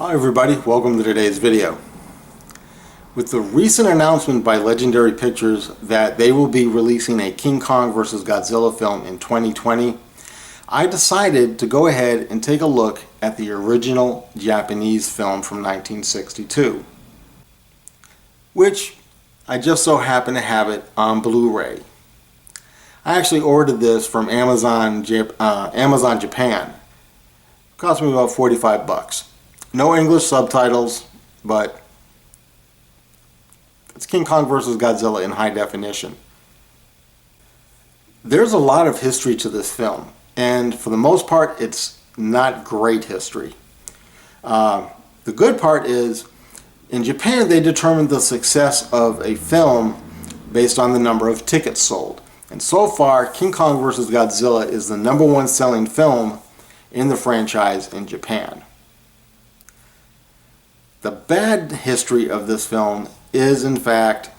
Hi everybody, welcome to today's video. With the recent announcement by Legendary Pictures that they will be releasing a King Kong vs. Godzilla film in 2020, I decided to go ahead and take a look at the original Japanese film from 1962, which I just so happen to have it on Blu-ray. I actually ordered this from Amazon Japan. It cost me about 45 bucks. No English subtitles, but it's King Kong vs. Godzilla in high definition. There's a lot of history to this film, and for the most part, it's not great history. The good part is, in Japan, they determined the success of a film based on the number of tickets sold. And so far, King Kong vs. Godzilla is the #1 selling film in the franchise in Japan. The bad history of this film is, in fact,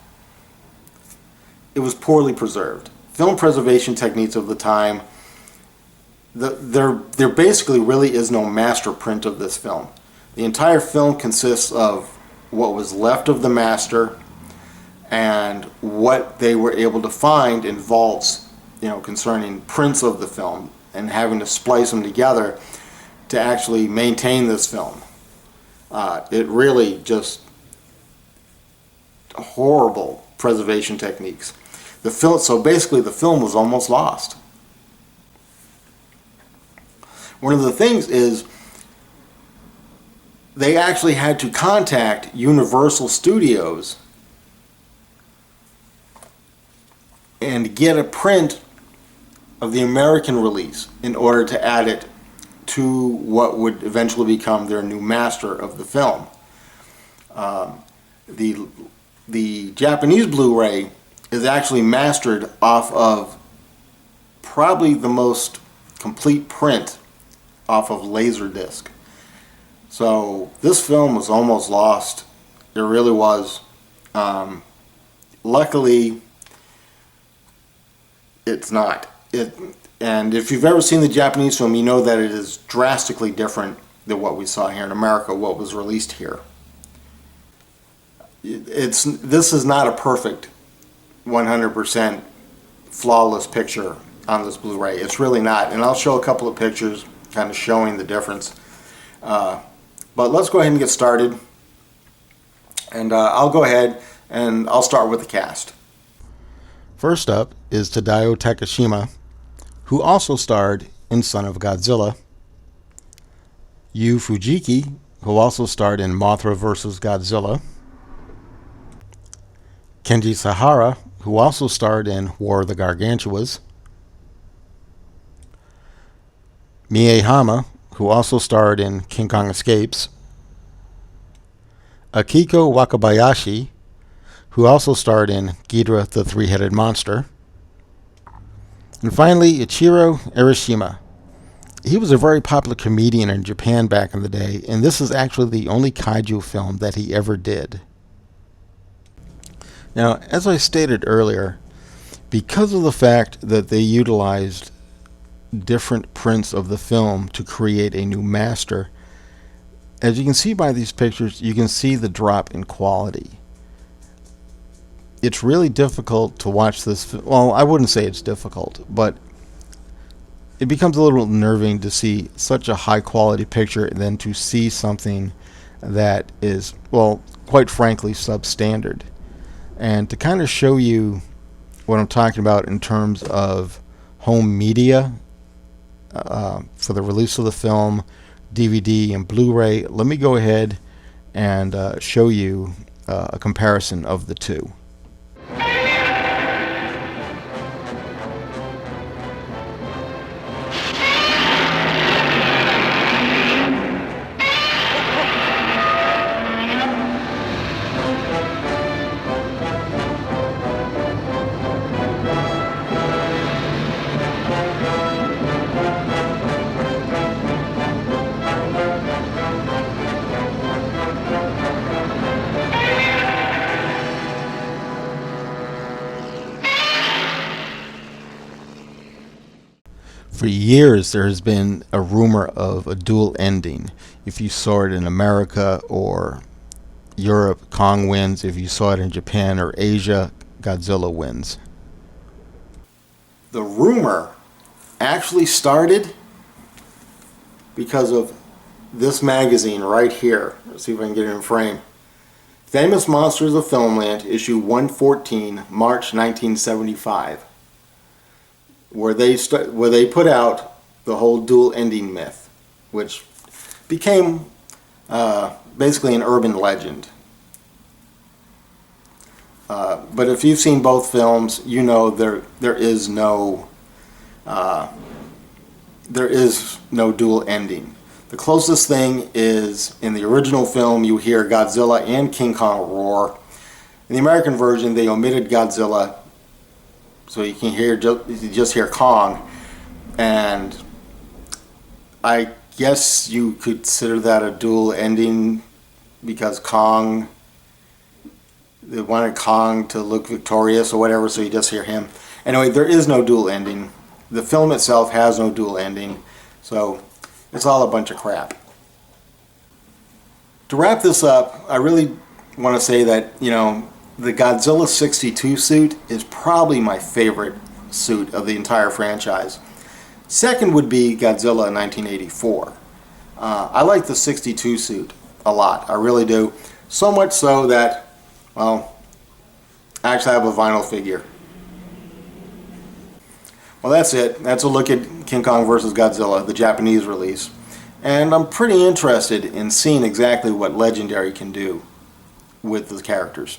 it was poorly preserved. Film preservation techniques of the time, there basically really is no master print of this film. The entire film consists of what was left of the master and what they were able to find in vaults, concerning prints of the film, and having to splice them together to actually maintain this film. It really just horrible preservation techniques. So basically the film was almost lost. One of the things is they actually had to contact Universal Studios and get a print of the American release in order to add it to what would eventually become their new master of the film. The Japanese Blu-ray is actually mastered off of probably the most complete print off of Laserdisc. So this film was almost lost. It really was. Luckily, it's not. And if you've ever seen the Japanese film, you know that it is drastically different than what we saw here in America, what was released here. This is not a perfect 100% flawless picture on this Blu-ray. It's really not. And I'll show a couple of pictures kind of showing the difference. But let's go ahead and get started. And I'll go ahead and I'll start with the cast. First up is Tadao Takashima, who also starred in Son of Godzilla. Yu Fujiki, who also starred in Mothra vs. Godzilla. Kenji Sahara, who also starred in War of the Gargantuas. Mie Hama, who also starred in King Kong Escapes. Akiko Wakabayashi, who also starred in Ghidorah the Three-Headed Monster. And finally, Ichiro Arishima. He was a very popular comedian in Japan back in the day, and this is actually the only kaiju film that he ever did. Now, as I stated earlier, because of the fact that they utilized different prints of the film to create a new master, as you can see by these pictures, you can see the drop in quality. It's really difficult to watch this. Well, I wouldn't say it's difficult, but it becomes a little unnerving to see such a high quality picture and then to see something that is, well, quite frankly, substandard. And to kind of show you what I'm talking about in terms of home media for the release of the film, DVD and Blu-ray, let me go ahead and show you a comparison of the two. For years, there has been a rumor of a dual ending. If you saw it in America or Europe, Kong wins. If you saw it in Japan or Asia, Godzilla wins. The rumor actually started because of this magazine right here. Let's see if I can get it in frame. Famous Monsters of Filmland, issue 114, March 1975, where they put out the whole dual ending myth, which became basically an urban legend. But if you've seen both films, you know there is no dual ending. The closest thing is in the original film you hear Godzilla and King Kong roar. In the American version they omitted Godzilla, so you can just hear Kong, and I guess you could consider that a dual ending because they wanted Kong to look victorious or whatever, so you just hear him. Anyway, there is no dual ending. The film itself has no dual ending, so it's all a bunch of crap. To wrap this up, I really want to say that, you know, the Godzilla 62 suit is probably my favorite suit of the entire franchise. Second would be Godzilla 1984. I like the 62 suit a lot, I really do. So much so that, well, I actually have a vinyl figure. Well, that's it. That's a look at King Kong vs. Godzilla, the Japanese release. And I'm pretty interested in seeing exactly what Legendary can do with the characters.